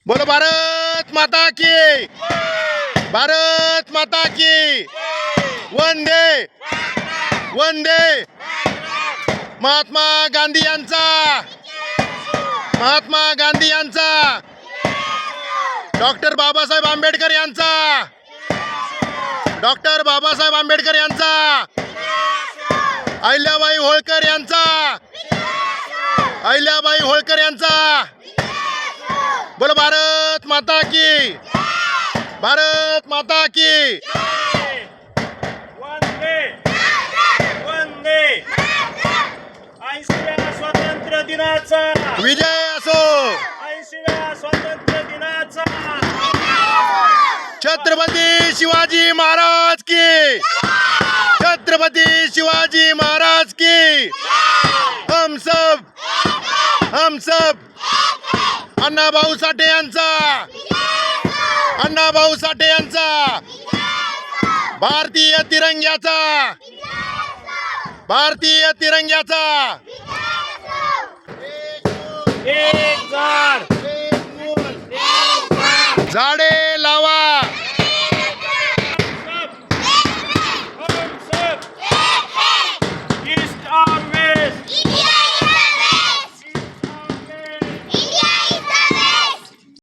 बोलो भारत माता की, भारत माता की, वंदे वंदे। महात्मा गांधी यांचा, महात्मा गांधी यांचा, डॉक्टर बाबासाहेब आंबेडकर यांचा, डॉक्टर बाबासाहेब आंबेडकर यांचा, अहिल्याबाई होळकर यांचा, अहिल्याबाई होळकर यांचा। बोलो भारत माता की, भारत माता की। वंदे वंदे। 80व्या स्वातंत्र्य दिनाचा विजय असो, 80व्या स्वातंत्र्य दिनाचा छत्रपती शिवाजी महाराज की, छत्रपती शिवाजी महाराज की। हम सब अण्णाभाऊ साठे यांचा, अण्णाभाऊ साठे यांचा, भारतीय तिरंग्याचा, भारतीय तिरंग्याचा। एक झाड झाडे